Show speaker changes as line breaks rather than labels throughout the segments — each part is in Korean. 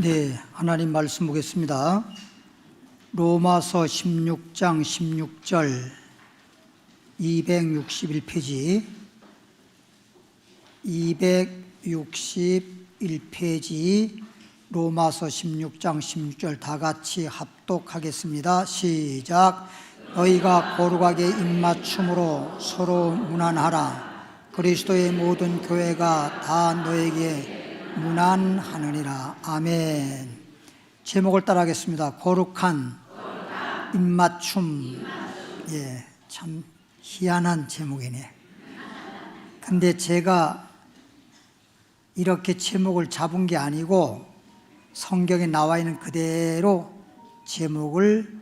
네, 하나님 말씀 보겠습니다. 로마서 16장 16절 261페이지 261페이지 로마서 16장 16절 다 같이 합독하겠습니다. 시작. 너희가 거룩하게 입맞춤으로 서로 문안하라. 그리스도의 모든 교회가 다 너에게 문안하느니라. 아멘. 제목을 따라하겠습니다. 거룩한 입맞춤. 예, 참 희한한 제목이네. 근데 제가 이렇게 제목을 잡은 게 아니고 성경에 나와 있는 그대로 제목을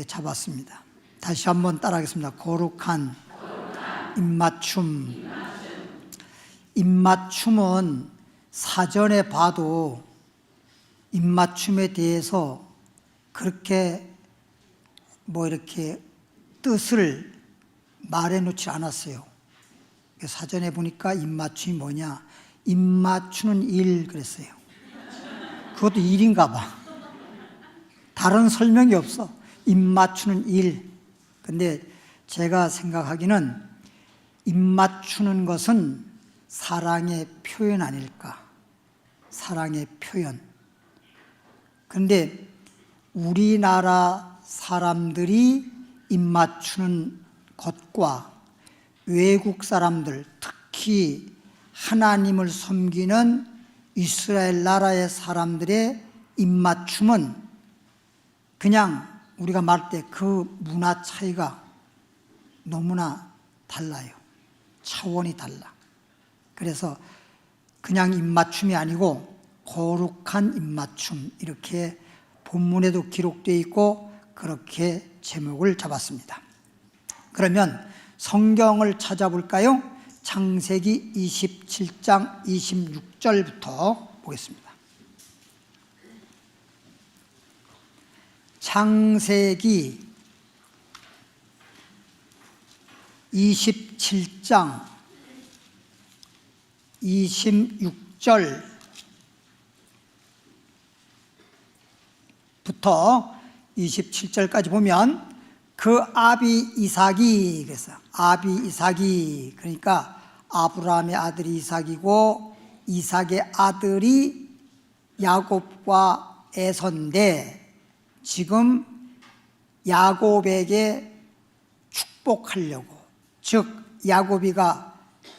잡았습니다. 다시 한번 따라하겠습니다. 거룩한 입맞춤. 입맞춤은 사전에 봐도 입맞춤에 대해서 그렇게 이렇게 뜻을 말해놓지 않았어요. 사전에 보니까 입맞춤이 뭐냐, 입맞추는 일 그랬어요. 그것도 일인가 봐. 다른 설명이 없어. 입맞추는 일. 근데 제가 생각하기는 입맞추는 것은 사랑의 표현 아닐까. 사랑의 표현. 그런데 우리나라 사람들이 입맞추는 것과 외국 사람들, 특히 하나님을 섬기는 이스라엘 나라의 사람들의 입맞춤은 그냥 우리가 말할 때 그 문화 차이가 너무나 달라요. 차원이 달라. 그래서 그냥 입맞춤이 아니고 거룩한 입맞춤, 이렇게 본문에도 기록되어 있고 그렇게 제목을 잡았습니다. 그러면 성경을 찾아볼까요? 창세기 27장 26절부터 보겠습니다. 창세기 27장 26절부터 부터 27절까지 보면 그 아비 이삭이, 그래서 아비 이삭이, 그러니까 아브라함의 아들이 이삭이고 이삭의 아들이 야곱과 에서인데, 지금 야곱에게 축복하려고, 즉 야곱이가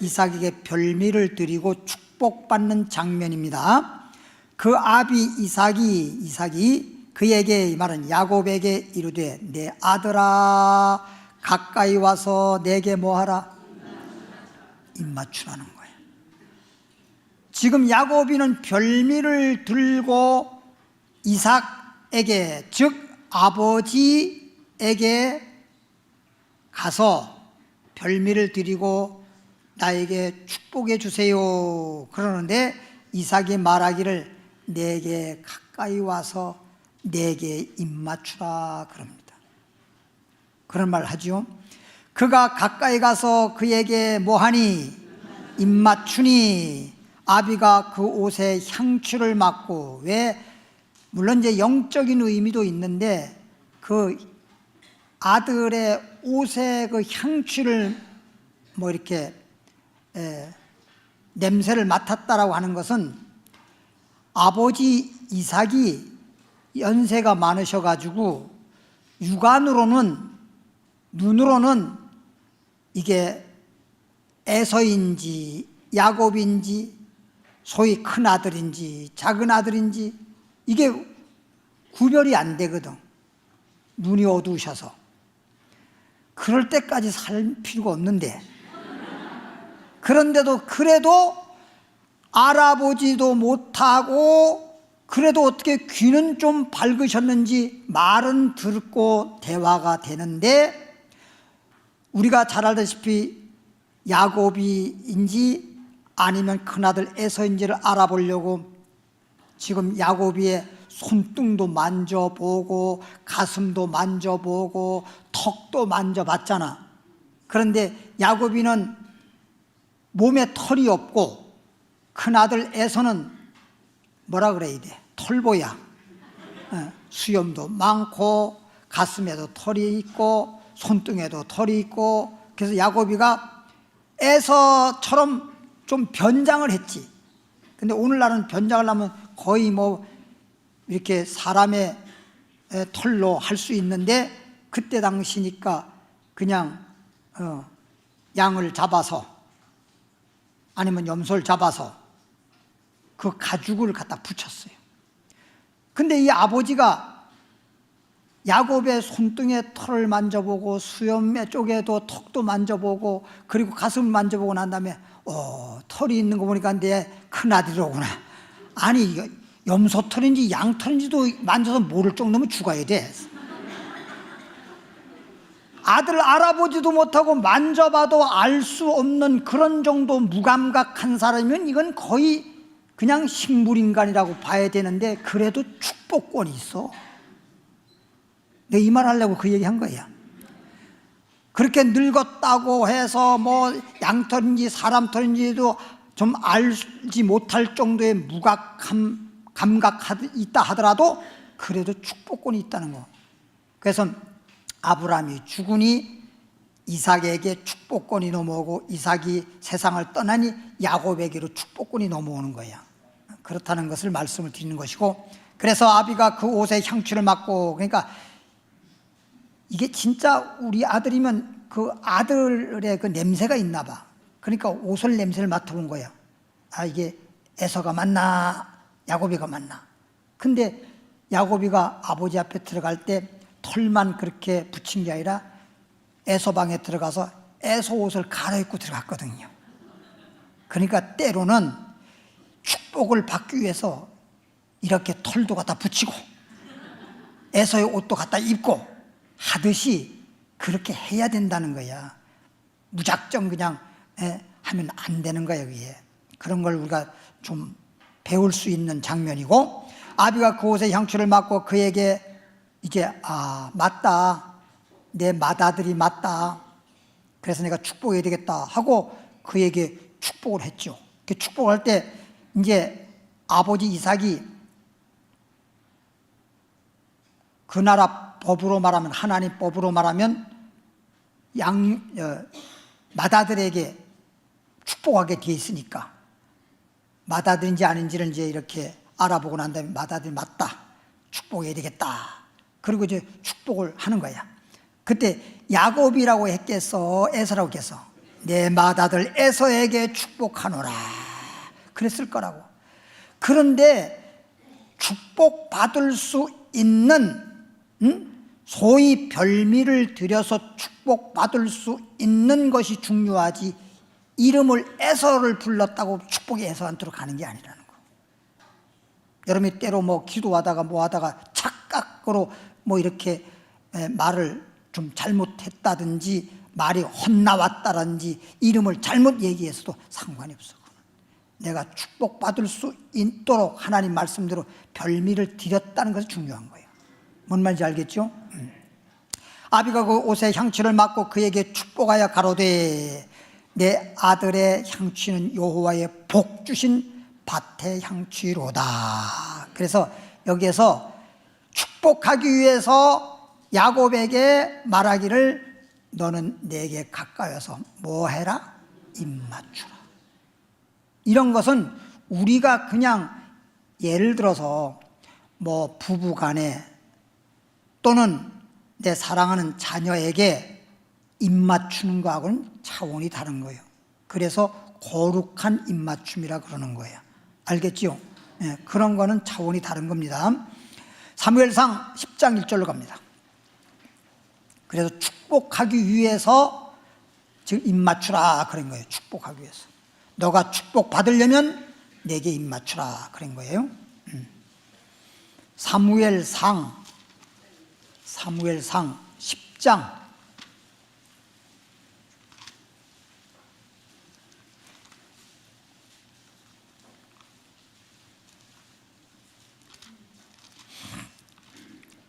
이삭에게 별미를 드리고 축복받는 장면입니다. 그 아비 이삭이 그에게, 이 말은 야곱에게 이르되 내 아들아 가까이 와서 내게 뭐하라? 입맞추라는 거예요. 지금 야곱이는 별미를 들고 이삭에게, 즉 아버지에게 가서 별미를 드리고 나에게 축복해 주세요 그러는데, 이삭이 말하기를 내게 가까이 와서 내게 입맞추라 그럽니다. 그런 말 하죠. 그가 가까이 가서 그에게 뭐하니? 입맞추니 아비가 그 옷에 향추를 맡고, 왜? 물론 이제 영적인 의미도 있는데 그 아들의 옷에 그 향추를 이렇게 냄새를 맡았다라고 하는 것은 아버지 이삭이 연세가 많으셔가지고 육안으로는, 눈으로는 이게 에서인지 야곱인지, 소위 큰 아들인지 작은 아들인지 이게 구별이 안 되거든. 눈이 어두우셔서. 그럴 때까지 살 필요가 없는데, 그런데도 그래도 알아보지도 못하고, 그래도 어떻게 귀는 좀 밝으셨는지 말은 듣고 대화가 되는데, 우리가 잘 알다시피 야곱이인지 아니면 큰아들 에서인지를 알아보려고 지금 야곱이의 손등도 만져보고 가슴도 만져보고 턱도 만져봤잖아. 그런데 야곱이는 몸에 털이 없고 큰아들 에서는 뭐라 그래야 돼? 털보야. 수염도 많고 가슴에도 털이 있고 손등에도 털이 있고, 그래서 야곱이가 에서처럼 좀 변장을 했지. 근데 오늘날은 변장을 하면 거의 뭐 이렇게 사람의 털로 할 수 있는데, 그때 당시니까 그냥 양을 잡아서 아니면 염소를 잡아서 그 가죽을 갖다 붙였어요. 근데 이 아버지가 야곱의 손등에 털을 만져보고 수염의 쪽에도 턱도 만져보고 그리고 가슴을 만져보고 난 다음에 털이 있는 거 보니까 내 큰아들이로구나. 아니 이거 염소털인지 양털인지도 만져서 모를 정도면 죽어야 돼. 아들 알아보지도 못하고 만져봐도 알 수 없는 그런 정도 무감각한 사람이면 이건 거의 그냥 식물인간이라고 봐야 되는데, 그래도 축복권이 있어. 내가 이 말 하려고 그 얘기 한 거야. 그렇게 늙었다고 해서 뭐 양털인지 사람털인지도 좀 알지 못할 정도의 감각이 있다 하더라도 그래도 축복권이 있다는 거. 그래서 아브라함이 죽으니 이삭에게 축복권이 넘어오고, 이삭이 세상을 떠나니 야곱에게로 축복권이 넘어오는 거야. 그렇다는 것을 말씀을 드리는 것이고, 그래서 아비가 그 옷에 향취를 맡고, 그러니까 이게 진짜 우리 아들이면 그 아들의 그 냄새가 있나 봐. 그러니까 옷을 냄새를 맡아본 거야. 아, 이게 에서가 맞나 야곱이가 맞나. 근데 야곱이가 아버지 앞에 들어갈 때 털만 그렇게 붙인 게 아니라 에서 방에 들어가서 에서 옷을 갈아입고 들어갔거든요. 그러니까 때로는 축복을 받기 위해서 이렇게 털도 갖다 붙이고 에서의 옷도 갖다 입고 하듯이 그렇게 해야 된다는 거야. 무작정 그냥 하면 안 되는 거야. 그게 그런 걸 우리가 좀 배울 수 있는 장면이고, 아비가 그 옷에 향초를 맡고 그에게 이게 맞다, 내 맏아들이 맞다, 그래서 내가 축복해야 되겠다 하고 그에게 축복을 했죠. 그 축복할 때 이제 아버지 이삭이 그 나라 법으로 말하면, 하나님 법으로 말하면 맏아들에게 축복하게 되어 있으니까 맏아들인지 아닌지를 이제 이렇게 알아보고 난 다음에 맏아들이 맞다, 축복해야 되겠다, 그리고 이제 축복을 하는 거야. 그때 야곱이라고 했겠어, 에서라고 했겠어? 내 맏아들 에서에게 축복하노라 그랬을 거라고. 그런데 축복받을 수 있는, 소위 별미를 들여서 축복받을 수 있는 것이 중요하지, 이름을 에서를 불렀다고 축복이 에서 않도록 가는 게 아니라는 거. 여러분이 때로 뭐 기도하다가 뭐 하다가 착각으로 뭐 이렇게 말을 좀 잘못했다든지 말이 헛나왔다든지 이름을 잘못 얘기해서도 상관이 없어. 내가 축복받을 수 있도록 하나님 말씀대로 별미를 드렸다는 것이 중요한 거예요. 뭔 말인지 알겠죠? 아비가 그 옷에 향취를 맡고 그에게 축복하여 가로되 내 아들의 향취는 여호와의 복 주신 밭의 향취로다. 그래서 여기에서 축복하기 위해서 야곱에게 말하기를 너는 내게 가까이서 뭐 해라? 입 맞추라. 이런 것은 우리가 그냥 예를 들어서 뭐 부부간에 또는 내 사랑하는 자녀에게 입맞추는 거하고는 차원이 다른 거예요. 그래서 거룩한 입맞춤이라 그러는 거예요. 알겠지요? 네, 그런 거는 차원이 다른 겁니다. 사무엘상 10장 1절로 갑니다. 그래서 축복하기 위해서 지금 입맞추라 그런 거예요. 축복하기 위해서. 너가 축복 받으려면 내게 입맞추라 그런 거예요. 사무엘상 10장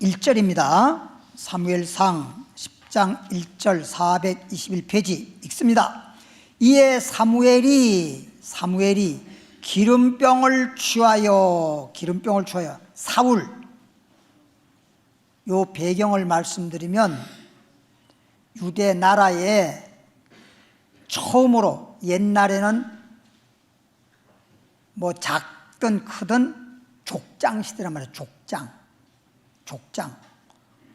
1절입니다. 사무엘상 10장 1절 421페이지 읽습니다. 이에 사무엘이 기름병을 취하여 사울, 요 배경을 말씀드리면 유대 나라에 처음으로, 옛날에는 뭐 작든 크든 족장 시대란 말이에요. 족장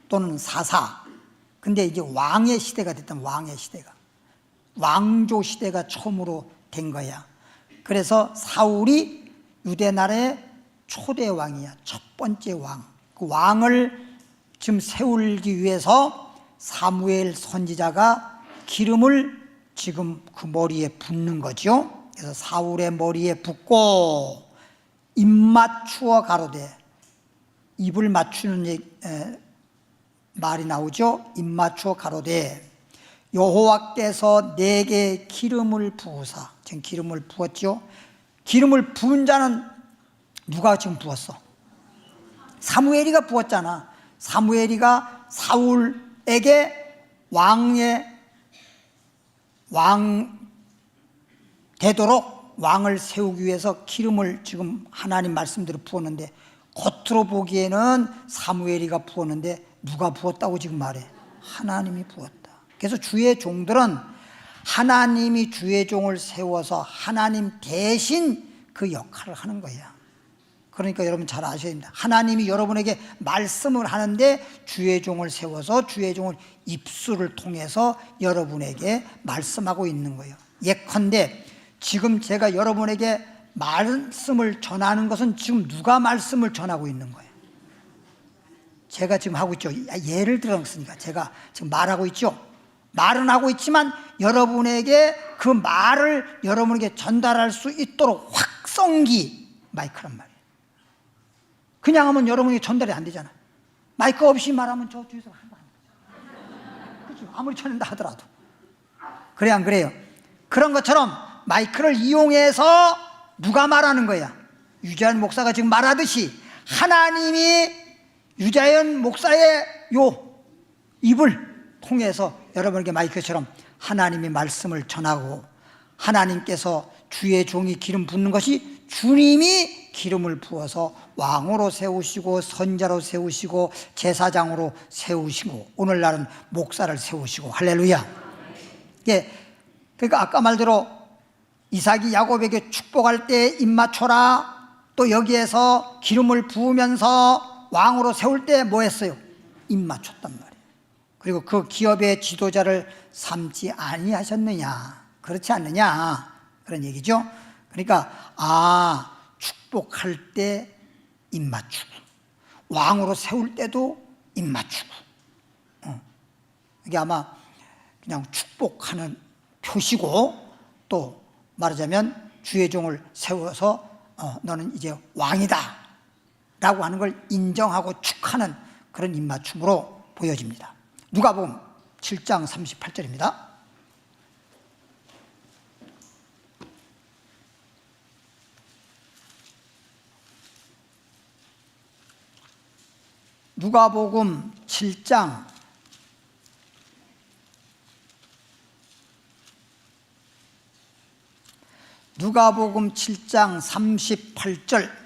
또는 사사. 근데 이제 왕의 시대가 됐던, 왕조 시대가 처음으로 된 거야. 그래서 사울이 유대 나라의 초대 왕이야. 첫 번째 왕. 그 왕을 지금 세우기 위해서 사무엘 선지자가 기름을 지금 그 머리에 붓는 거죠. 그래서 사울의 머리에 붓고 입 맞추어 가로되, 입을 맞추는 말이 나오죠. 입 맞추어 가로되 여호와께서 내게 기름을 부으사. 지금 기름을 부었죠. 기름을 부은 자는 누가 지금 부었어? 사무엘이가 부었잖아. 사무엘이가 사울에게 왕 되도록 왕을 세우기 위해서 기름을 지금 하나님 말씀대로 부었는데, 겉으로 보기에는 사무엘이가 부었는데 누가 부었다고 지금 말해? 하나님이 부었다. 그래서 주의 종들은 하나님이 주의 종을 세워서 하나님 대신 그 역할을 하는 거야. 그러니까 여러분 잘 아셔야 됩니다. 하나님이 여러분에게 말씀을 하는데 주의 종을 세워서 주의 종을 입술을 통해서 여러분에게 말씀하고 있는 거예요. 예컨대 지금 제가 여러분에게 말씀을 전하는 것은 지금 누가 말씀을 전하고 있는 거예요? 제가 지금 하고 있죠. 예를 들었으니까 제가 지금 말하고 있죠. 말은 하고 있지만 여러분에게 그 말을 여러분에게 전달할 수 있도록 확성기 마이크란 말이에요. 그냥 하면 여러분에게 전달이 안 되잖아. 마이크 없이 말하면 저 뒤에서 한다. 그렇죠? 아무리 쳐낸다 하더라도. 그래 안 그래요? 그런 것처럼 마이크를 이용해서 누가 말하는 거야? 유자연 목사가 지금 말하듯이 하나님이 유자연 목사의 요 입을 통해서 여러분에게 마이크처럼 하나님의 말씀을 전하고, 하나님께서 주의 종이 기름 붓는 것이 주님이 기름을 부어서 왕으로 세우시고 선자로 세우시고 제사장으로 세우시고 오늘날은 목사를 세우시고, 할렐루야. 예, 그러니까 아까 말대로 이삭이 야곱에게 축복할 때 입 맞춰라, 또 여기에서 기름을 부으면서 왕으로 세울 때 뭐 했어요? 입 맞췄단 말이에요. 그리고 그 기업의 지도자를 삼지 아니하셨느냐, 그렇지 않느냐, 그런 얘기죠. 그러니까 축복할 때 입 맞추고 왕으로 세울 때도 입 맞추고, 이게 아마 그냥 축복하는 표시고, 또 말하자면 주의 종을 세워서 너는 이제 왕이다 라고 하는 걸 인정하고 축하는 그런 입맞춤으로 보여집니다. 누가복음 7장 38절입니다. 누가복음 7장 38절.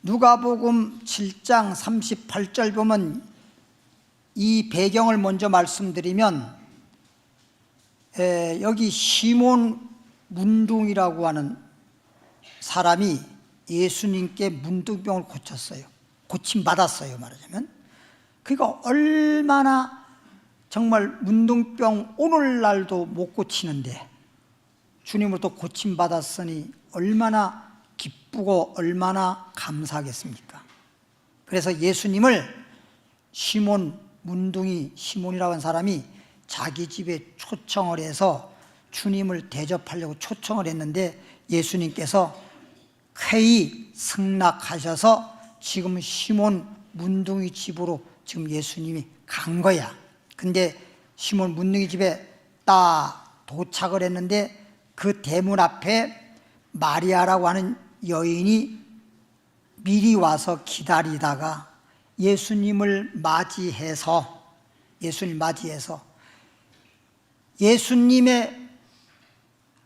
누가복음 7장 38절 보면 이 배경을 먼저 말씀드리면, 여기 시몬 문둥이라고 하는 사람이 예수님께 문둥병을 고쳤어요. 고침받았어요, 말하자면. 그러니까 얼마나 정말 문둥병 오늘날도 못 고치는데 주님으로부터 고침받았으니 얼마나 기쁘고 얼마나 감사하겠습니까? 그래서 예수님을 시몬 문둥이 시몬이라고 하는 사람이 자기 집에 초청을 해서 주님을 대접하려고 초청을 했는데 예수님께서 쾌히 승낙하셔서 지금 시몬 문둥이 집으로 지금 예수님이 간 거야. 근데 시몬 문둥이 집에 딱 도착을 했는데 그 대문 앞에 마리아라고 하는 여인이 미리 와서 기다리다가 예수님을 맞이해서 예수님의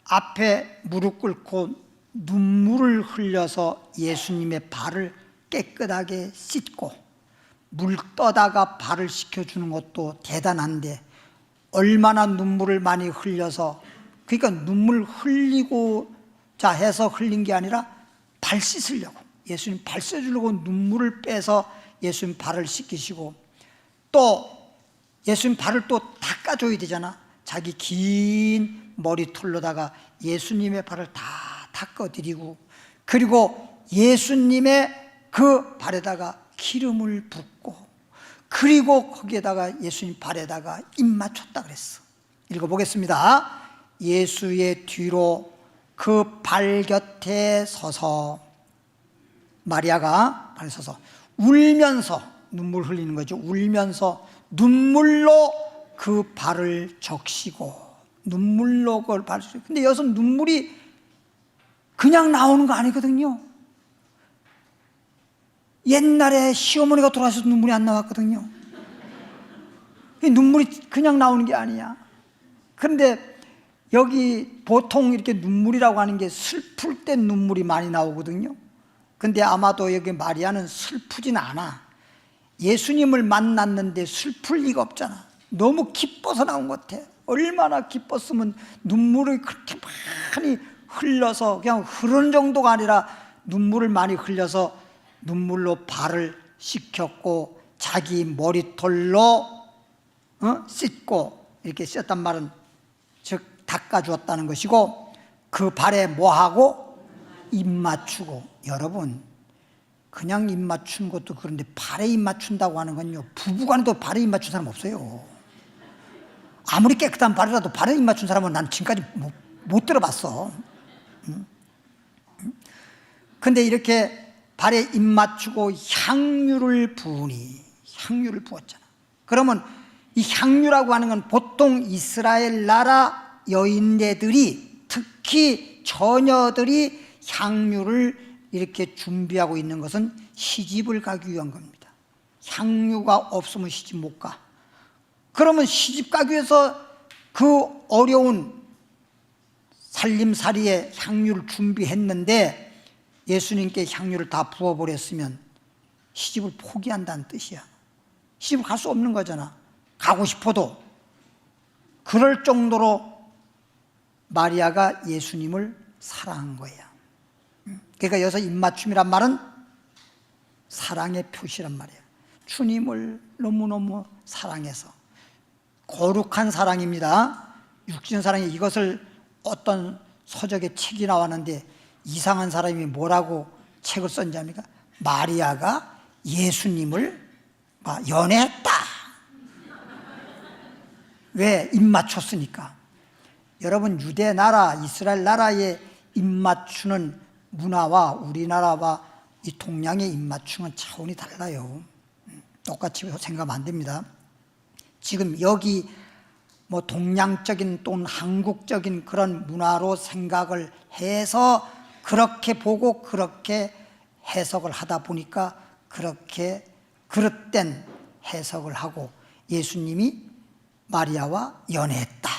앞에 무릎 꿇고 눈물을 흘려서 예수님의 발을 깨끗하게 씻고 물 떠다가 발을 씻겨주는 것도 대단한데 얼마나 눈물을 많이 흘려서, 그러니까 눈물 흘리고자 해서 흘린 게 아니라 발 씻으려고, 예수님 발 씻으려고 눈물을 빼서 예수님 발을 씻기시고, 또 예수님 발을 또 닦아줘야 되잖아. 자기 긴 머리털로다가 예수님의 발을 다 닦아드리고, 그리고 예수님의 그 발에다가 기름을 붓고, 그리고 거기에다가 예수님 발에다가 입 맞췄다 그랬어. 읽어보겠습니다. 예수의 뒤로 그 발 곁에 서서, 마리아가 발에 서서 울면서, 눈물 흘리는 거죠. 울면서 눈물로 그 발을 적시고, 눈물로 그걸 발을 적시고. 근데 여기서 눈물이 그냥 나오는 거 아니거든요. 옛날에 시어머니가 돌아가셔서 눈물이 안 나왔거든요. 눈물이 그냥 나오는 게 아니야. 그런데 여기 보통 이렇게 눈물이라고 하는 게 슬플 때 눈물이 많이 나오거든요. 근데 아마도 여기 마리아는 슬프진 않아. 예수님을 만났는데 슬플 리가 없잖아. 너무 기뻐서 나온 것 같아. 얼마나 기뻤으면 눈물을 그렇게 많이 흘려서, 그냥 흐르는 정도가 아니라 눈물을 많이 흘려서 눈물로 발을 씻겼고, 자기 머리털로 씻고, 이렇게 씻었단 말은 즉 닦아주었다는 것이고, 그 발에 뭐하고? 입 맞추고. 여러분, 그냥 입 맞추는 것도 그런데 발에 입 맞춘다고 하는 건요, 부부간에도 발에 입 맞춘 사람 없어요. 아무리 깨끗한 발이라도 발에 입 맞춘 사람은 난 지금까지 못 들어봤어. 근데 이렇게 발에 입 맞추고 향유를 부으니, 향유를 부었잖아. 그러면 이 향유라고 하는 건 보통 이스라엘 나라 여인네들이, 특히 처녀들이 향유를 이렇게 준비하고 있는 것은 시집을 가기 위한 겁니다. 향유가 없으면 시집 못 가. 그러면 시집 가기 위해서 그 어려운 살림살이에 향유를 준비했는데, 예수님께 향유를 다 부어버렸으면 시집을 포기한다는 뜻이야. 시집을 갈 수 없는 거잖아. 가고 싶어도. 그럴 정도로 마리아가 예수님을 사랑한 거야. 그러니까 여기서 입맞춤이란 말은 사랑의 표시란 말이에요. 주님을 너무너무 사랑해서. 거룩한 사랑입니다. 육신 사랑이, 이것을 어떤 서적에 책이 나왔는데 이상한 사람이 뭐라고 책을 썼는지 압니까? 마리아가 예수님을 연애했다. 왜? 입 맞췄으니까. 여러분, 유대 나라, 이스라엘 나라의 입 맞추는 문화와 우리나라와 이 동양의 입 맞춤은 차원이 달라요. 똑같이 생각하면 안 됩니다. 지금 여기 뭐 동양적인 또는 한국적인 그런 문화로 생각을 해서 그렇게 보고 그렇게 해석을 하다 보니까 그렇게 그릇된 해석을 하고 예수님이 마리아와 연애했다.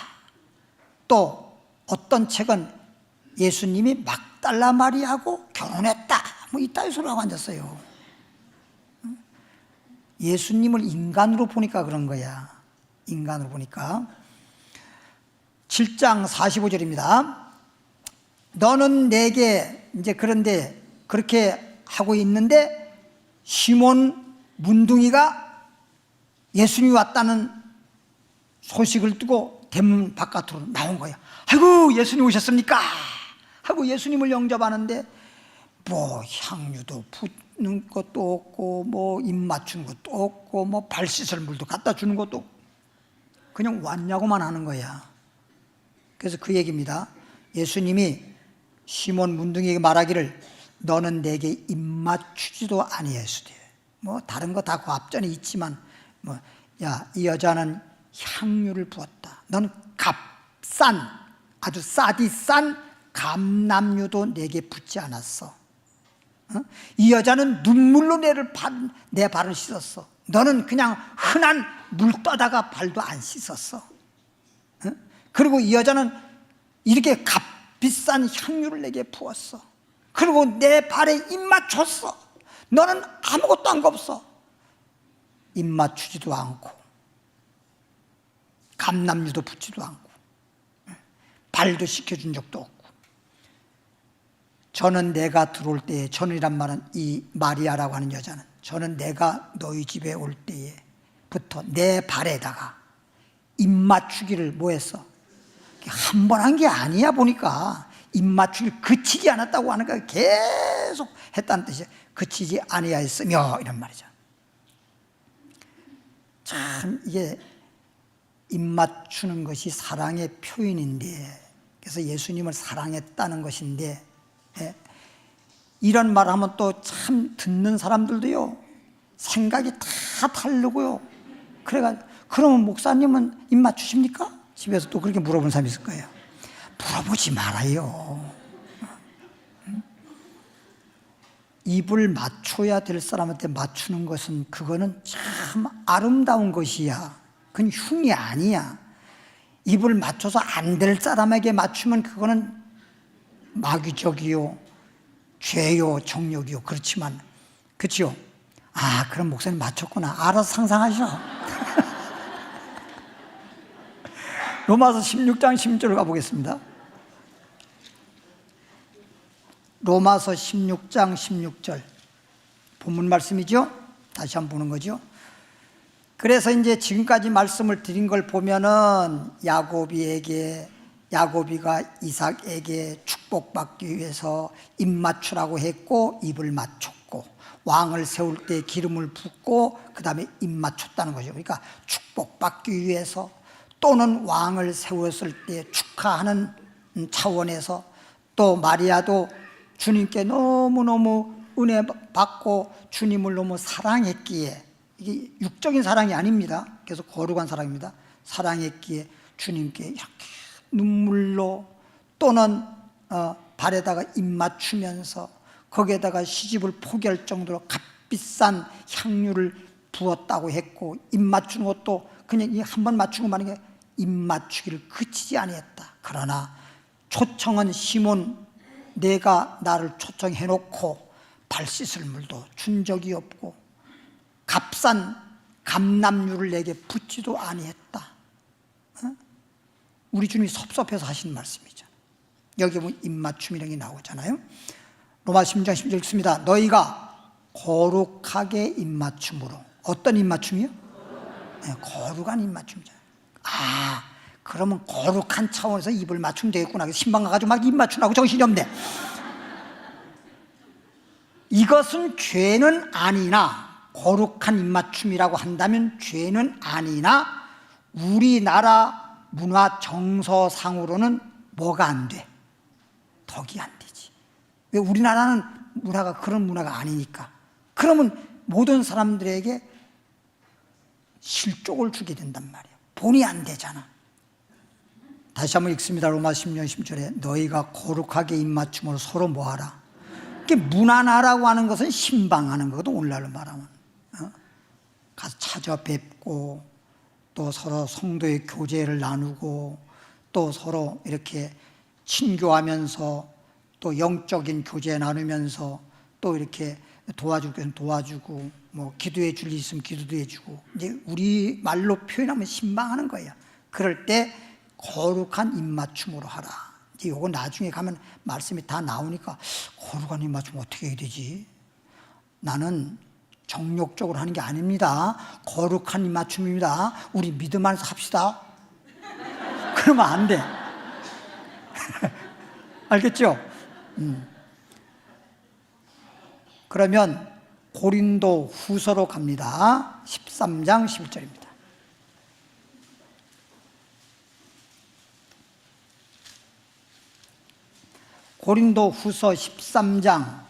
또 어떤 책은 예수님이 막달라 마리아하고 결혼했다. 뭐 이따위 소리하고 앉았어요. 예수님을 인간으로 보니까 그런 거야. 인간으로 보니까. 7장 45절입니다. 너는 내게, 이제 그런데 그렇게 하고 있는데 시몬 문둥이가 예수님이 왔다는 소식을 두고 대문 바깥으로 나온 거야. 아이고, 예수님 오셨습니까? 하고 예수님을 영접하는데 뭐 향유도 붓는 것도 없고 뭐 입 맞추는 것도 없고 뭐 발 씻을 물도 갖다 주는 것도 없고 그냥 왔냐고만 하는 거야. 그래서 그 얘기입니다. 예수님이 시몬 문둥이에게 말하기를 너는 내게 입 맞추지도 아니했으되, 뭐 다른 거 다 그 앞전에 있지만 뭐 야, 이 여자는 향유를 부었다. 넌 값싼, 아주 싸디 싼 감람유도 내게 붓지 않았어. 이 여자는 눈물로 내 발을 씻었어. 너는 그냥 흔한 물 떠다가 발도 안 씻었어. 그리고 이 여자는 이렇게 비싼 향유를 내게 부었어. 그리고 내 발에 입 맞췄어. 너는 아무것도 한 거 없어. 입 맞추지도 않고 감람유도 붓지도 않고 발도 씻겨준 적도 없고. 저는 내가 들어올 때에, 저는이란 말은 이 마리아라고 하는 여자는, 저는 내가 너희 집에 올 때에부터 내 발에다가 입 맞추기를 뭐 했어? 한 번 한 게 아니야. 보니까 입 맞추기를 그치지 않았다고 하는 거야. 계속 했다는 뜻이야. 그치지 아니하였으며 이런 말이죠. 참 이게 입 맞추는 것이 사랑의 표현인데, 그래서 예수님을 사랑했다는 것인데, 예, 이런 말을 하면 또 참 듣는 사람들도요 생각이 다 다르고요. 그래가지고 그러면 목사님은 입 맞추십니까? 집에서 또 그렇게 물어보는 사람이 있을 거예요. 물어보지 말아요. 입을 맞춰야 될 사람한테 맞추는 것은, 그거는 참 아름다운 것이야. 그건 흉이 아니야. 입을 맞춰서 안 될 사람에게 맞추면 그거는 마귀적이요, 죄요, 정욕이요. 그렇지만, 그렇죠? 아, 그럼 목사님 맞췄구나. 알아서 상상하셔. 로마서 16장 16절을 가보겠습니다. 로마서 16장 16절 본문 말씀이죠. 다시 한번 보는 거죠. 그래서 이제 지금까지 말씀을 드린 걸 보면은 야곱이가 이삭에게 축복받기 위해서 입 맞추라고 했고 입을 맞췄고, 왕을 세울 때 기름을 붓고 그 다음에 입 맞췄다는 거죠. 그러니까 축복받기 위해서, 또는 왕을 세웠을 때 축하하는 차원에서, 또 마리아도 주님께 너무너무 은혜 받고 주님을 너무 사랑했기에, 이게 육적인 사랑이 아닙니다. 그래서 거룩한 사랑입니다. 사랑했기에 주님께 이렇게 눈물로, 또는 발에다가 입 맞추면서 거기에다가 시집을 포기할 정도로 값비싼 향유를 부었다고 했고, 입 맞추는 것도 그냥 한 번 맞추고 마는 게 입 맞추기를 그치지 아니했다. 그러나 초청은 시몬, 내가 나를 초청해놓고 발 씻을 물도 준 적이 없고 값싼 감람유를 내게 붓지도 아니했다. 우리 주님이 섭섭해서 하신 말씀이죠. 여기 보면 입맞춤이라는 게 나오잖아요. 로마 16장 10절 읽습니다. 너희가 거룩하게 입맞춤으로. 어떤 입맞춤이요? 네, 거룩한 입맞춤이죠. 아, 그러면 거룩한 차원에서 입을 맞추면 되겠구나. 신방 가가지고 막 입 맞추라고 정신이 없네. 이것은 죄는 아니나, 거룩한 입맞춤이라고 한다면 죄는 아니나, 우리나라 문화 정서상으로는 뭐가 안 돼? 덕이 안 되지. 왜? 우리나라는 문화가 그런 문화가 아니니까. 그러면 모든 사람들에게 실족을 주게 된단 말이에요. 본이 안 되잖아. 다시 한번 읽습니다. 로마 10장 10절에 너희가 거룩하게 입맞춤으로 서로 뭐하라. 문안하라고 하는 것은 신방하는 거거든. 오늘날로 말하면 가서 찾아뵙고, 또 서로 성도의 교제를 나누고, 또 서로 이렇게 친교하면서, 또 영적인 교제 나누면서, 또 이렇게 도와줄 것은 도와주고, 뭐 기도해 줄 일 있으면 기도도 해주고, 이제 우리 말로 표현하면 신방하는 거예요. 그럴 때 거룩한 입맞춤으로 하라. 이제 요거 나중에 가면 말씀이 다 나오니까 거룩한 입맞춤 어떻게 해야 되지? 나는 정욕적으로 하는 게 아닙니다. 거룩한 입맞춤입니다. 우리 믿음 안에서 합시다. 그러면 안 돼. 알겠죠? 그러면 고린도 후서로 갑니다. 13장 11절입니다. 고린도 후서 13장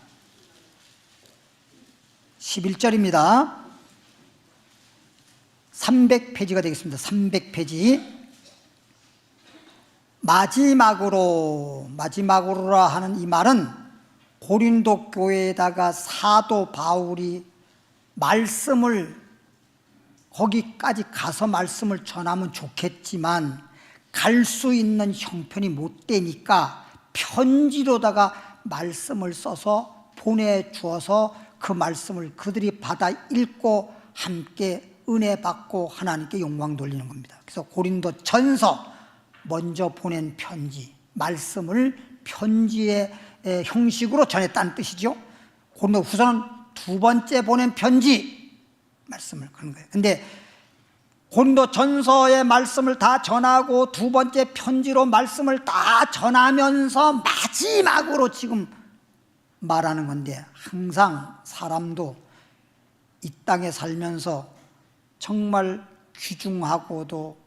11절입니다. 300페이지가 되겠습니다. 300페이지. 마지막으로라 하는 이 말은 고린도 교회에다가 사도 바울이 말씀을, 거기까지 가서 말씀을 전하면 좋겠지만 갈 수 있는 형편이 못 되니까 편지로다가 말씀을 써서 보내주어서 그 말씀을 그들이 받아 읽고 함께 은혜 받고 하나님께 영광 돌리는 겁니다. 그래서 고린도 전서 먼저 보낸 편지, 말씀을 편지의 형식으로 전했다는 뜻이죠. 고린도 후서는 두 번째 보낸 편지, 말씀을 그런 거예요. 근데 고린도 전서의 말씀을 다 전하고 두 번째 편지로 말씀을 다 전하면서 마지막으로 지금 말하는 건데, 항상 사람도 이 땅에 살면서 정말 귀중하고도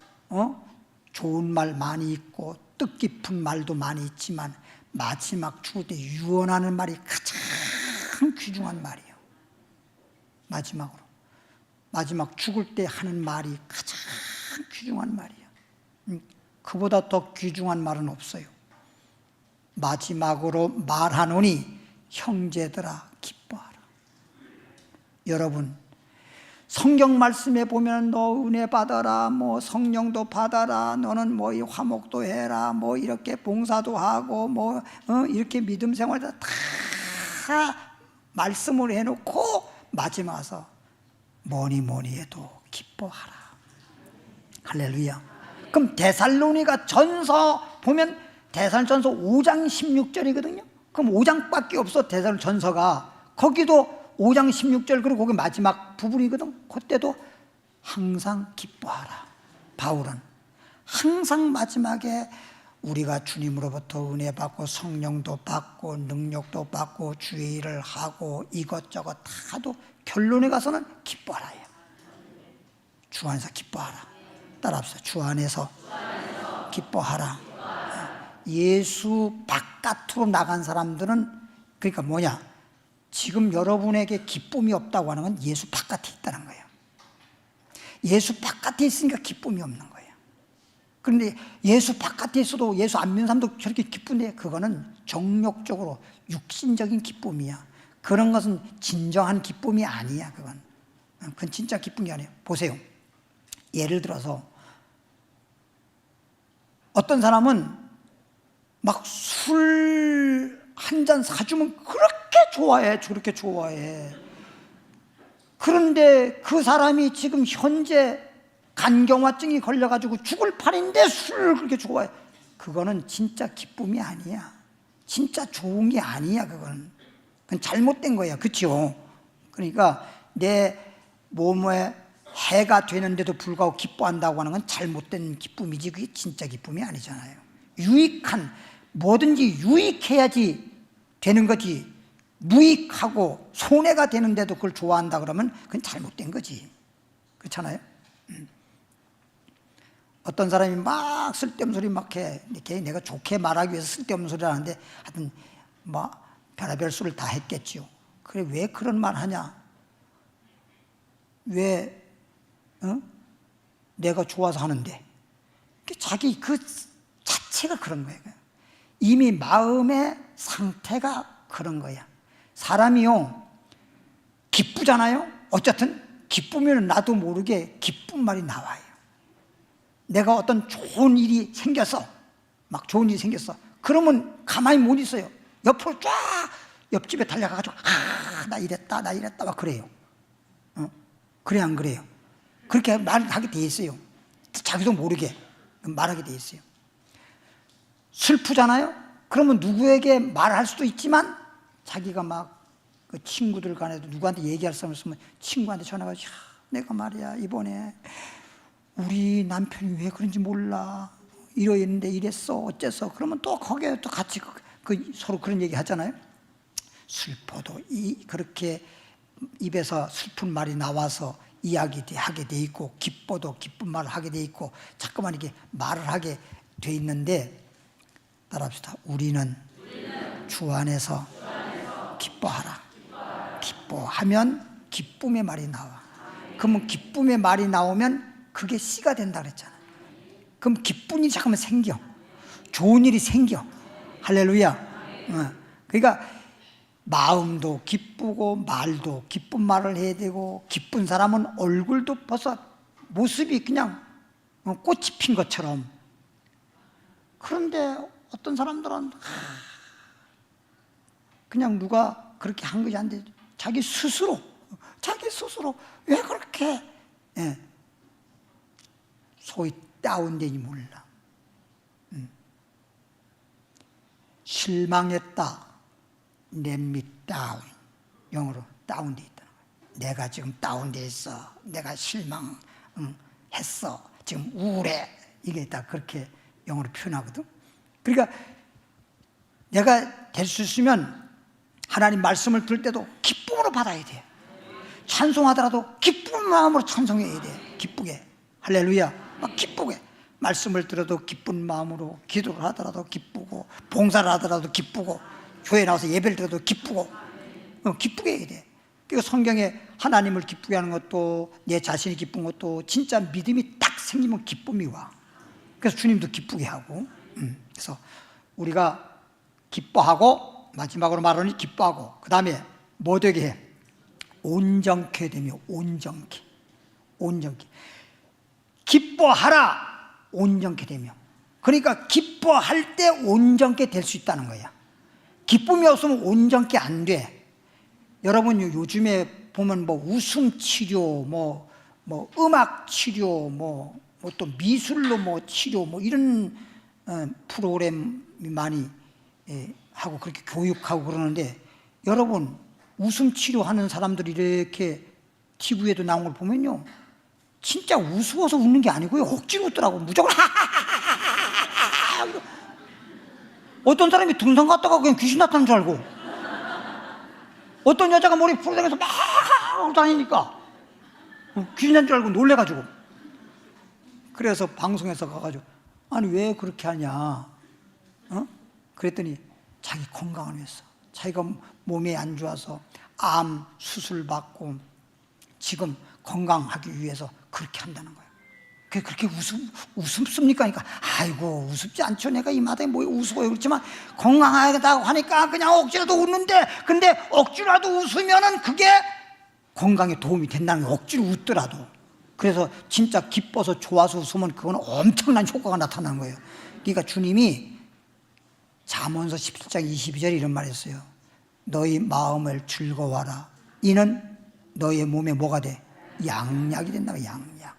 좋은 말 많이 있고 뜻깊은 말도 많이 있지만 마지막 죽을 때 유언하는 말이 가장 귀중한 말이에요. 마지막 죽을 때 하는 말이 가장 귀중한 말이에요. 그보다 더 귀중한 말은 없어요. 마지막으로 말하노니 형제들아 기뻐하라. 여러분, 성경 말씀에 보면 너 은혜 받아라, 뭐 성령도 받아라, 너는 뭐 이 화목도 해라, 뭐 이렇게 봉사도 하고 뭐 이렇게 믿음 생활도 다 말씀을 해놓고 마지막 와서 뭐니 해도 기뻐하라. 할렐루야. 그럼 데살로니가 전서 보면 데살로니가전서 5장 16절이거든요. 그럼 5장밖에 없어. 데살로니가 전서가 거기도 5장 16절, 그리고 거기 마지막 부분이거든. 그때도 항상 기뻐하라. 바울은 항상 마지막에 우리가 주님으로부터 은혜 받고 성령도 받고 능력도 받고 주의 일을 하고 이것저것 다도 결론에 가서는 기뻐하라요. 주 안에서 기뻐하라. 따라합시다. 주 안에서 기뻐하라. 예수 바깥으로 나간 사람들은, 그러니까 뭐냐, 지금 여러분에게 기쁨이 없다고 하는 건 예수 바깥에 있다는 거예요. 예수 바깥에 있으니까 기쁨이 없는 거예요. 그런데 예수 바깥에 있어도 예수 안 믿는 사람도 저렇게 기쁜데 그거는 정욕적으로 육신적인 기쁨이야. 그런 것은 진정한 기쁨이 아니야. 그건 진짜 기쁨이 아니에요. 보세요. 예를 들어서 어떤 사람은 막 술 한 잔 사주면 그렇게 좋아해. 그런데 그 사람이 지금 현재 간경화증이 걸려가지고 죽을 판인데 술을 그렇게 좋아해. 그거는 진짜 기쁨이 아니야. 진짜 좋은 게 아니야. 그건 잘못된 거야. 그렇죠? 그러니까 내 몸에 해가 되는데도 불구하고 기뻐한다고 하는 건 잘못된 기쁨이지, 그게 진짜 기쁨이 아니잖아요. 유익한, 뭐든지 유익해야지 되는 거지, 무익하고 손해가 되는데도 그걸 좋아한다 그러면 그건 잘못된 거지. 그렇잖아요? 어떤 사람이 막 쓸데없는 소리 막 해. 이렇게 내가 좋게 말하기 위해서 쓸데없는 소리를 하는데 하여튼 뭐 별의별 소리를 다 했겠지요. 그래, 왜 그런 말 하냐? 왜 내가 좋아서 하는데? 자기 그 자체가 그런 거예요. 이미 마음의 상태가 그런 거야. 사람이요, 기쁘잖아요. 어쨌든 기쁘면 나도 모르게 기쁜 말이 나와요. 내가 어떤 좋은 일이 생겼어, 막 좋은 일이 생겼어. 그러면 가만히 못 있어요. 옆으로 쫙 옆집에 달려가가지고 나 이랬다 막 그래요. 그래 안 그래요? 그렇게 말하게 돼 있어요. 자기도 모르게 말하게 돼 있어요. 슬프잖아요? 그러면 누구에게 말할 수도 있지만 자기가 막 그 친구들 간에도 누구한테 얘기할 사람 없으면 친구한테 전화가지고, 내가 말이야 이번에 우리 남편이 왜 그런지 몰라, 이러는데 이랬어 어째서. 그러면 또 거기에 또 같이 서로 그런 얘기 하잖아요. 슬퍼도 그렇게 입에서 슬픈 말이 나와서 이야기하게 돼 있고, 기뻐도 기쁜 말을 하게 돼 있고, 자꾸만 이렇게 말을 하게 돼 있는데, 따라합시다. 우리는 주 안에서 기뻐하라. 기뻐하면 기쁨의 말이 나와. 그러면 기쁨의 말이 나오면 그게 씨가 된다 그랬잖아요. 그럼 기쁜 일이 잠깐만 생겨. 좋은 일이 생겨. 할렐루야. 그러니까 마음도 기쁘고 말도 기쁜 말을 해야 되고, 기쁜 사람은 얼굴도 벌써 모습이 그냥 꽃이 핀 것처럼. 그런데 어떤 사람들은 그냥 누가 그렇게 한 것이 아닌데 자기 스스로 왜 그렇게 소위 다운되니 몰라. 실망했다. let me down. 영어로 다운돼 있다는 거예요. 내가 지금 다운돼 있어. 내가 실망했어. 지금 우울해. 이게 다 그렇게 영어로 표현하거든. 그러니까 내가 될 수 있으면 하나님 말씀을 들을 때도 기쁨으로 받아야 돼. 찬송하더라도 기쁜 마음으로 찬송해야 돼. 기쁘게. 할렐루야. 막 기쁘게. 말씀을 들어도 기쁜 마음으로, 기도를 하더라도 기쁘고, 봉사를 하더라도 기쁘고, 교회 나와서 예배를 드려도 기쁘고, 기쁘게 해야 돼. 그러니까 성경에 하나님을 기쁘게 하는 것도, 내 자신이 기쁜 것도 진짜 믿음이 딱 생기면 기쁨이 와. 그래서 주님도 기쁘게 하고. 그래서 우리가 기뻐하고, 마지막으로 말하니 기뻐하고, 그 다음에 뭐 되게 해? 온전케 되며. 온전케. 기뻐하라. 온전케 되며. 그러니까 기뻐할 때 온전케 될 수 있다는 거야. 기쁨이 없으면 온전케 안 돼. 여러분 요즘에 보면 뭐 웃음 치료, 뭐 음악 치료, 뭐 또 미술로 뭐 치료, 뭐 이런 프로그램이 많이 하고 그렇게 교육하고 그러는데, 여러분 웃음 치료하는 사람들이 이렇게 TV에도 나온 걸 보면요, 진짜 우스워서 웃는 게 아니고요, 억지로 웃더라고. 무조건 하하하하. 어떤 사람이 등산 갔다가 그냥 귀신 나타난 줄 알고, 어떤 여자가 머리 풀어다니면서 막 하고 다니니까 귀신 난 줄 알고 놀래가지고, 그래서 방송에서 가가지고 아니 왜 그렇게 하냐, 그랬더니 자기 건강을 위해서, 자기가 몸이 안 좋아서 암 수술 받고 지금 건강하기 위해서 그렇게 한다는 거예요. 그게 그렇게 우습습니까? 그러니까 아이고 우습지 않죠. 내가 이 마당에 뭐 우스워요. 그렇지만 건강하다고 하니까 그냥 억지라도 웃는데, 근데 억지라도 웃으면은 그게 건강에 도움이 된다는 거예요. 억지로 웃더라도. 그래서 진짜 기뻐서 좋아서 웃으면 그건 엄청난 효과가 나타나는 거예요. 그러니까 주님이 잠언서 17장 22절에 이런 말 했어요. 너희 마음을 즐거워하라. 이는 너희의 몸에 뭐가 돼? 양약이 된다고. 양약.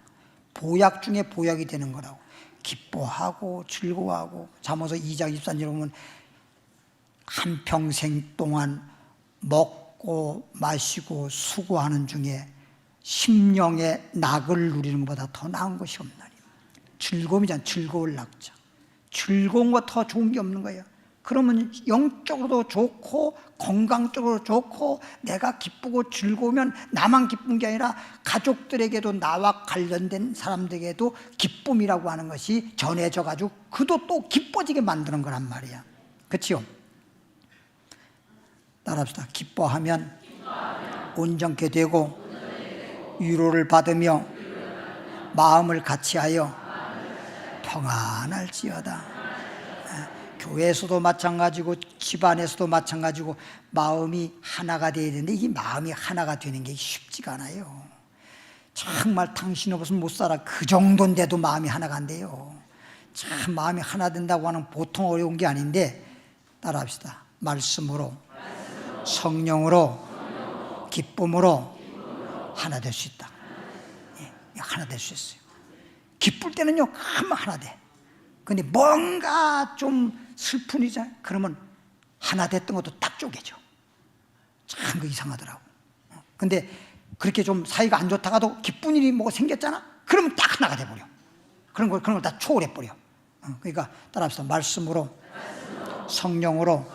보약 중에 보약이 되는 거라고. 기뻐하고 즐거워하고. 잠언서 2장 23절에 보면 한평생 동안 먹고 마시고 수고하는 중에 심령의 낙을 누리는 것보다 더 나은 것이 없나니. 즐거움이잖아. 즐거울 낙자. 즐거운 거 더 좋은 게 없는 거예요. 그러면 영적으로도 좋고 건강적으로 좋고, 내가 기쁘고 즐거우면 나만 기쁜 게 아니라 가족들에게도, 나와 관련된 사람들에게도 기쁨이라고 하는 것이 전해져 가지고 그도 또 기뻐지게 만드는 거란 말이야. 그렇죠? 따라합시다. 기뻐하면 온전케 되고 위로를 받으며 마음을 같이하여 평안할지어다. 교회에서도 마찬가지고 집안에서도 마찬가지고 마음이 하나가 되어야 되는데, 이 마음이 하나가 되는 게 쉽지가 않아요. 정말 당신 없으면 못 살아. 그 정도인데도 마음이 하나가 안 돼요. 참 마음이 하나 된다고 하는 보통 어려운 게 아닌데, 따라합시다. 말씀으로, 성령으로, 기쁨으로 하나 될 수 있다. 하나 될 수 있어요. 기쁠 때는요 금방 하나 돼. 근데 뭔가 좀 슬픈 일이잖아요. 그러면 하나 됐던 것도 딱 쪼개져. 참 그 이상하더라고. 근데 그렇게 좀 사이가 안 좋다가도 기쁜 일이 뭐가 생겼잖아. 그러면 딱 하나가 돼버려. 그런 걸 다 초월해버려. 그러니까 따라합시다. 말씀으로, 성령으로,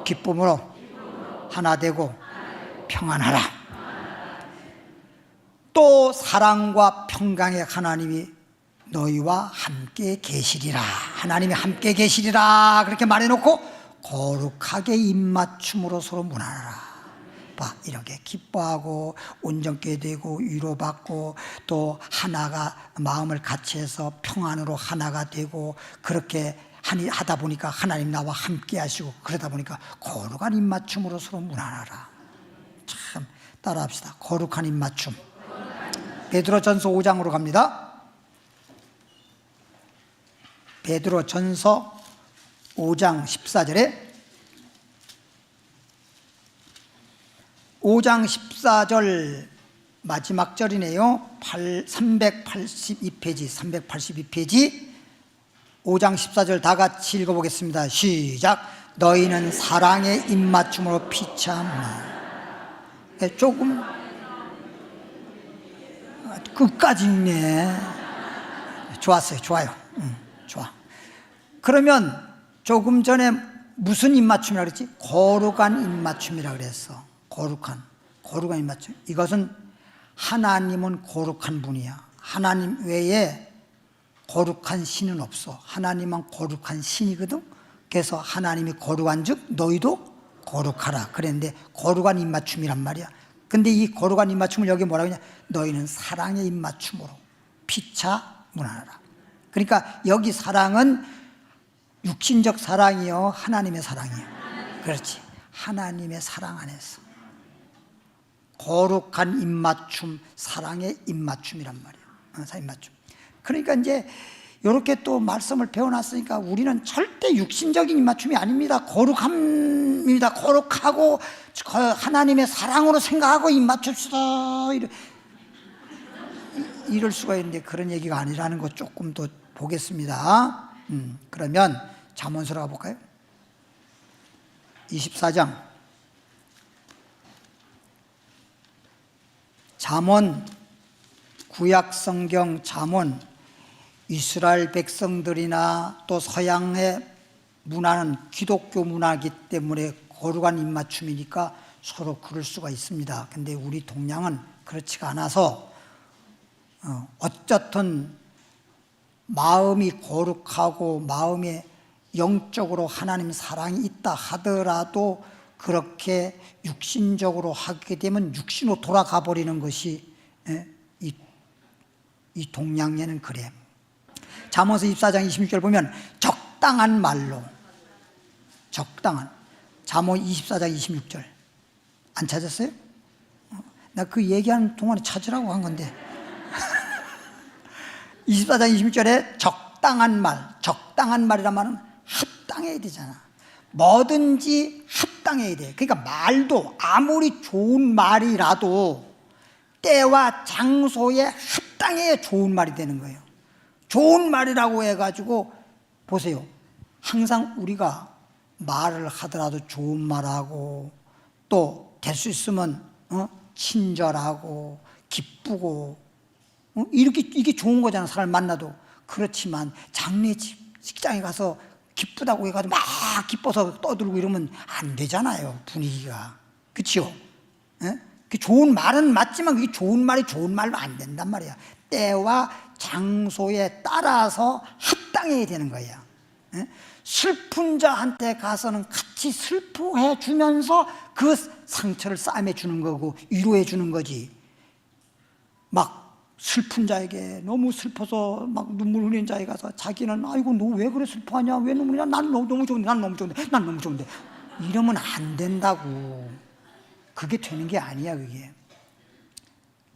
기쁨으로 하나 되고 평안하라. 또 사랑과 평강의 하나님이 너희와 함께 계시리라. 하나님이 함께 계시리라 그렇게 말해놓고 거룩하게 입맞춤으로 서로 문안하라. 봐, 이렇게 기뻐하고 온전케 되고 위로받고 또 하나가 마음을 같이 해서 평안으로 하나가 되고, 그렇게 하다 보니까 하나님 나와 함께 하시고, 그러다 보니까 거룩한 입맞춤으로 서로 문안하라. 참 따라합시다. 거룩한 입맞춤. 베드로전서 5장으로 갑니다. 베드로전서 5장 14절에 5장 14절 마지막 절이네요. 382페이지 5장 14절 다 같이 읽어보겠습니다. 시작. 너희는 사랑의 입맞춤으로 피차하노니. 조금 끝까지 읽네. 좋았어요. 좋아요. 좋아. 그러면 조금 전에 무슨 입맞춤이라고 그랬지? 거룩한 입맞춤이라고 그랬어. 거룩한 입맞춤. 이것은 하나님은 거룩한 분이야. 하나님 외에 거룩한 신은 없어. 하나님은 거룩한 신이거든. 그래서 하나님이 거룩한 즉 너희도 거룩하라 그랬는데, 거룩한 입맞춤이란 말이야. 근데 이 거룩한 입맞춤을 여기 뭐라고 하냐? 너희는 사랑의 입맞춤으로 피차 문하라. 그러니까 여기 사랑은 육신적 사랑이요, 하나님의 사랑이요. 그렇지. 하나님의 사랑 안에서 거룩한 입맞춤, 사랑의 입맞춤이란 말이야. 입맞춤. 그러니까 이제 이렇게 또 말씀을 배워놨으니까 우리는 절대 육신적인 입맞춤이 아닙니다. 거룩합니다. 거룩하고 하나님의 사랑으로 생각하고 입맞춥시다. 이럴 수가 있는데 그런 얘기가 아니라는 거 조금 더 보겠습니다. 그러면 잠언서로 가볼까요? 24장 잠언, 구약성경 잠언. 이스라엘 백성들이나 또 서양의 문화는 기독교 문화이기 때문에 거룩한 입맞춤이니까 서로 그럴 수가 있습니다. 근데 우리 동양은 그렇지가 않아서 어쨌든 마음이 거룩하고 마음에 영적으로 하나님 사랑이 있다 하더라도 그렇게 육신적으로 하게 되면 육신으로 돌아가 버리는 것이 이 동양에는 그래. 잠언서 24장 26절 보면 적당한 말로, 적당한, 잠언 24장 26절 안 찾았어요? 나 그 얘기하는 동안에 찾으라고 한 건데 24장 26절에 적당한 말, 적당한 말이란 말은 합당해야 되잖아. 뭐든지 합당해야 돼. 그러니까 말도 아무리 좋은 말이라도 때와 장소에 합당해야 좋은 말이 되는 거예요. 좋은 말이라고 해가지고 보세요. 항상 우리가 말을 하더라도 좋은 말하고 또 될 수 있으면 친절하고 기쁘고 이게 좋은 거잖아. 사람을 만나도. 그렇지만 장례식장에 가서 기쁘다고 해가지고 막 기뻐서 떠들고 이러면 안 되잖아요. 분위기가. 그렇죠? 좋은 말은 맞지만 그게 좋은 말이 좋은 말로 안 된단 말이야. 때와 장소에 따라서 합당해야 되는 거야. 슬픈 자한테 가서는 같이 슬퍼해 주면서 그 상처를 싸매 주는 거고 위로해 주는 거지. 막 슬픈 자에게 너무 슬퍼서 막 눈물 흘리는 자에게 가서 자기는 아이고 너 왜 그래 슬퍼하냐, 왜 눈물이냐, 난 너무 좋은데, 난 너무 좋은데, 난 너무 좋은데, 이러면 안 된다고. 그게 되는 게 아니야. 그게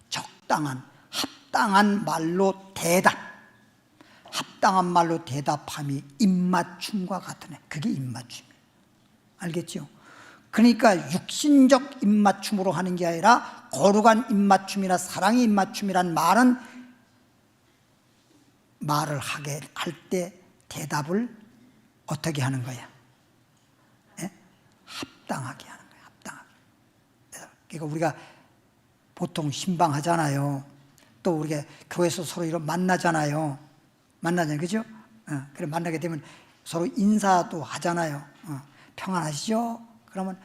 적당한 합당한 말로 대답, 합당한 말로 대답함이 입맞춤과 같은 애. 그게 입맞춤이에요. 알겠죠? 그러니까 육신적 입맞춤으로 하는 게 아니라 거룩한 입맞춤이나 사랑의 입맞춤이란 말은 말을 하게 할 때 대답을 어떻게 하는 거야? 합당하게 하는 거야. 합당하게. 그러니까 우리가 보통 신방하잖아요. 또 우리가 교회에서 서로 이런 만나잖아요. 그죠? 그래 만나게 되면 서로 인사도 하잖아요. 평안하시죠? 그러면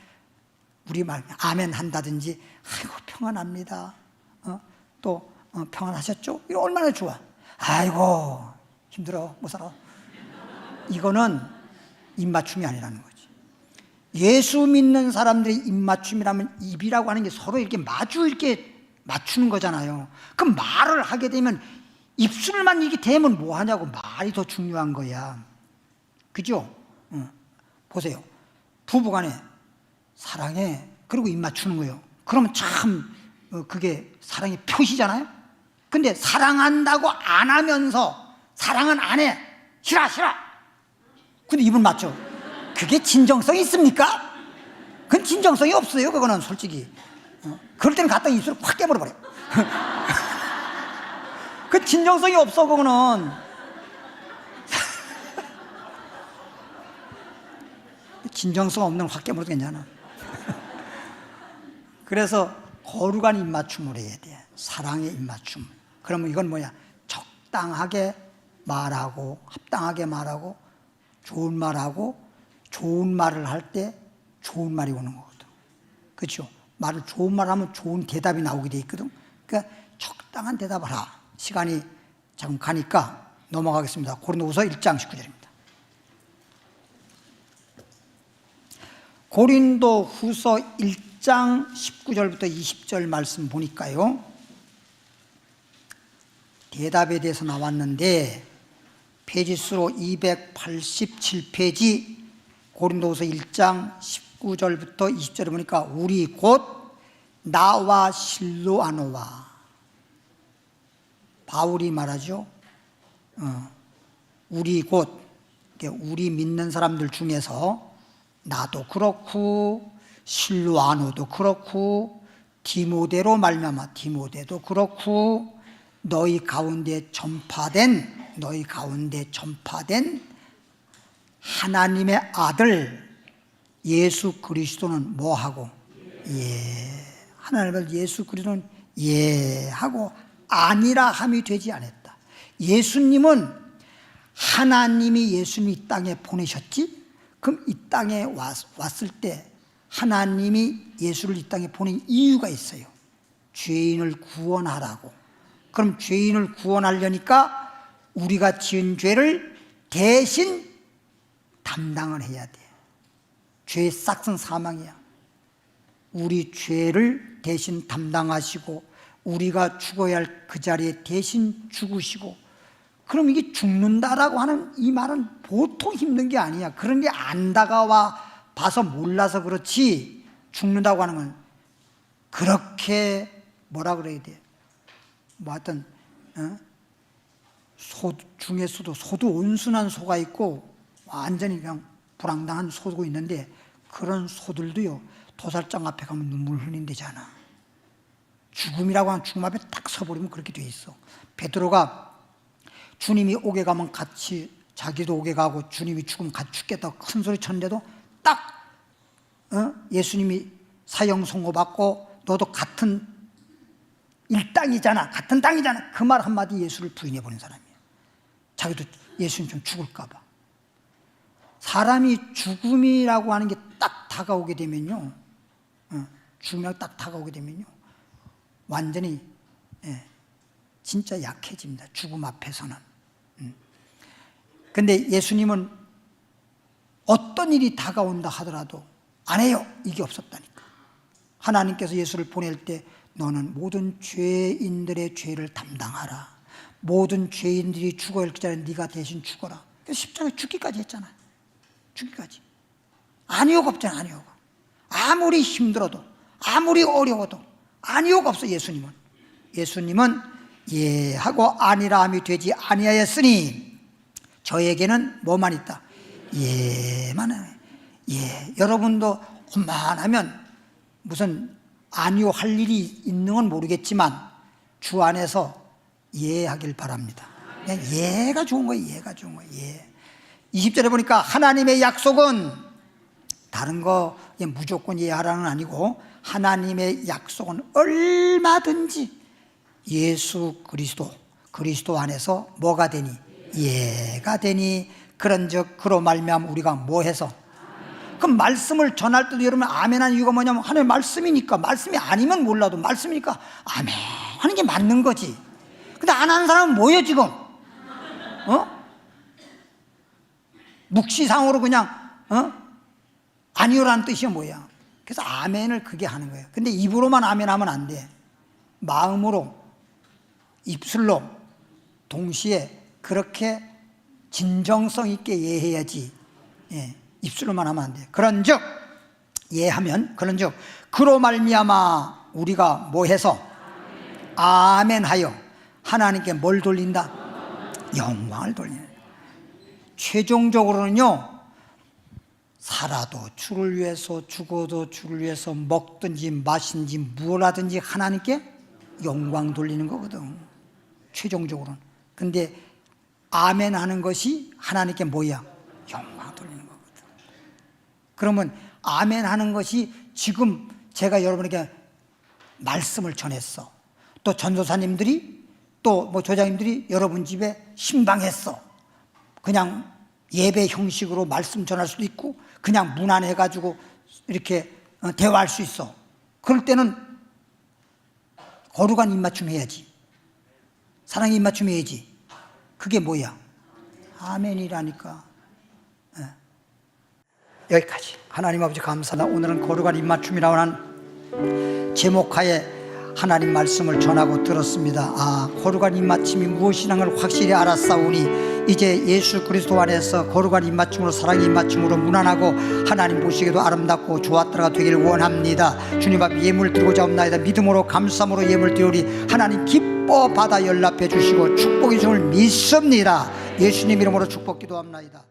우리 말 아멘 한다든지, 아이고 평안합니다. 또 평안하셨죠? 이거 얼마나 좋아. 아이고 힘들어 못 살아. 이거는 입맞춤이 아니라는 거지. 예수 믿는 사람들의 입맞춤이라면 입이라고 하는 게 서로 이렇게 마주 이렇게 맞추는 거잖아요. 그럼 말을 하게 되면 입술만 이렇게 대면 뭐 하냐고. 말이 더 중요한 거야. 그죠? 보세요. 부부간에 사랑해. 그리고 입 맞추는 거예요. 그러면 참 그게 사랑의 표시잖아요. 근데 사랑한다고 안 하면서 사랑은 안 해. 싫어. 근데 입을 맞춰. 그게 진정성이 있습니까? 그건 진정성이 없어요. 그거는 솔직히. 그럴 때는 갖다 입술을 확 깨물어버려. 그 진정성이 없어. 그거는. 진정성 없는 확 깨물어도 괜찮아. 그래서 거룩한 입맞춤을 해야 돼. 사랑의 입맞춤. 그러면 이건 뭐야? 적당하게 말하고, 합당하게 말하고, 좋은 말하고, 좋은 말을 할 때 좋은 말이 오는 거거든. 그렇죠? 말을 좋은 말 하면 좋은 대답이 나오게 돼 있거든. 그러니까 적당한 대답을 하라. 시간이 조금 가니까 넘어가겠습니다. 고린도후서 1장 19절입니다. 고린도후서 1장 19절부터 20절 말씀 보니까요, 대답에 대해서 나왔는데 페이지 수로 287페이지 고린도후서 1장 19절부터 20절에 보니까 우리 곧 나와 실로아노와, 바울이 말하죠. 우리 곧, 우리 믿는 사람들 중에서 나도 그렇고 실로아노도 그렇고 디모데로 말미암아 디모데도 그렇고 너희 가운데 전파된 하나님의 아들 예수 그리스도는 뭐하고? 하나님의 아들 예수 그리스도는 하고 아니라 함이 되지 않았다. 예수님은 하나님이 예수님 이 땅에 보내셨지? 그럼 이 땅에 왔을 때 하나님이 예수를 이 땅에 보낸 이유가 있어요. 죄인을 구원하라고. 그럼 죄인을 구원하려니까 우리가 지은 죄를 대신 담당을 해야 돼. 죄의 싹은 사망이야. 우리 죄를 대신 담당하시고 우리가 죽어야 할 그 자리에 대신 죽으시고, 그럼 이게 죽는다라고 하는 이 말은 보통 힘든 게 아니야. 그런 게 안 다가와 봐서 몰라서 그렇지, 죽는다고 하는 건 그렇게 뭐라 그래야 돼? 뭐 하여튼 소 중에서도 소도 온순한 소가 있고 완전히 그냥 불황당한 소도 있는데, 그런 소들도요 도살장 앞에 가면 눈물 흘린대잖아. 죽음이라고 하는 죽음 앞에 딱 서버리면 그렇게 돼 있어. 베드로가 주님이 오게 가면 같이 자기도 오게 가고 주님이 죽으면 같이 죽겠다고 큰 소리 쳤는데도 딱 예수님이 사형 선고받고 너도 같은 일당이잖아, 같은 땅이잖아, 그 말 한마디 예수를 부인해버린 사람이에요. 자기도 예수님 좀 죽을까 봐. 사람이 죽음이라고 하는 게 딱 다가오게 되면요, 죽음이라고 딱 다가오게 되면요 완전히 진짜 약해집니다. 죽음 앞에서는. 근데 예수님은 어떤 일이 다가온다 하더라도 안 해요. 이게 없었다니까. 하나님께서 예수를 보낼 때 너는 모든 죄인들의 죄를 담당하라. 모든 죄인들이 죽어야 할 자리에 네가 대신 죽어라. 그래서 십자가에 죽기까지 했잖아요. 죽기까지. 아니오가 없잖아. 아니오가. 아무리 힘들어도, 아무리 어려워도 아니오가 없어. 예수님은 하고 아니라 함이 되지 아니하였으니 저에게는 뭐만 있다? 예만 해. 여러분도 혼만하면 무슨 아니오 할 일이 있는 건 모르겠지만 주 안에서 하길 바랍니다. 그냥 예가 좋은 거예요. 예가 좋은 거예요. 20절에 보니까 하나님의 약속은 다른 거 무조건 하라는 아니고, 하나님의 약속은 얼마든지 예수 그리스도 안에서 뭐가 되니? 예가 되니, 그런즉 그로 말미암아 우리가 뭐해서? 그럼 말씀을 전할 때도 여러분 아멘하는 이유가 뭐냐면 하나님의 말씀이니까. 말씀이 아니면 몰라도 말씀이니까 아멘 하는 게 맞는 거지. 근데 안 하는 사람은 뭐예요 지금? 묵시상으로 그냥 아니요라는 뜻이 뭐야? 그래서 아멘을 그게 하는 거예요. 근데 입으로만 아멘하면 안 돼. 마음으로, 입술로 동시에 그렇게 진정성 있게 예해야지. 입술로만 하면 안 돼. 그런즉 예하면, 그런즉 그로 말미암아 우리가 뭐해서? 아멘하여 하나님께 뭘 돌린다? 영광을 돌리는. 최종적으로는요 살아도 주를 위해서, 죽어도 주를 위해서, 먹든지 마신지 뭘 하든지 하나님께 영광 돌리는 거거든, 최종적으로는. 근데 아멘 하는 것이 하나님께 뭐야? 영광 돌리는 거거든. 그러면 아멘 하는 것이, 지금 제가 여러분에게 말씀을 전했어, 또 전도사님들이 또 뭐 조장님들이 여러분 집에 신방했어. 그냥 예배 형식으로 말씀 전할 수도 있고 그냥 문 안에 해가지고 이렇게 대화할 수 있어. 그럴 때는 거룩한 입맞춤 해야지, 사랑의 입맞춤 해야지. 그게 뭐야? 아멘이라니까. 여기까지. 하나님 아버지 감사합니다. 오늘은 거룩한 입맞춤이라고 하는 제목하에 하나님 말씀을 전하고 들었습니다. 거룩한 입맞춤이 무엇이라는 걸 확실히 알았사오니 이제 예수 그리스도 안에서 거룩한 입맞춤으로, 사랑의 입맞춤으로 무난하고 하나님 보시기에도 아름답고 좋았더라 되길 원합니다. 주님 앞에 예물 드리고자 합나이다. 믿음으로 감사함으로 예물 드리오리 하나님 기뻐 받아 연락해 주시고 축복이 주을 믿습니다. 예수님 이름으로 축복 기도합나이다.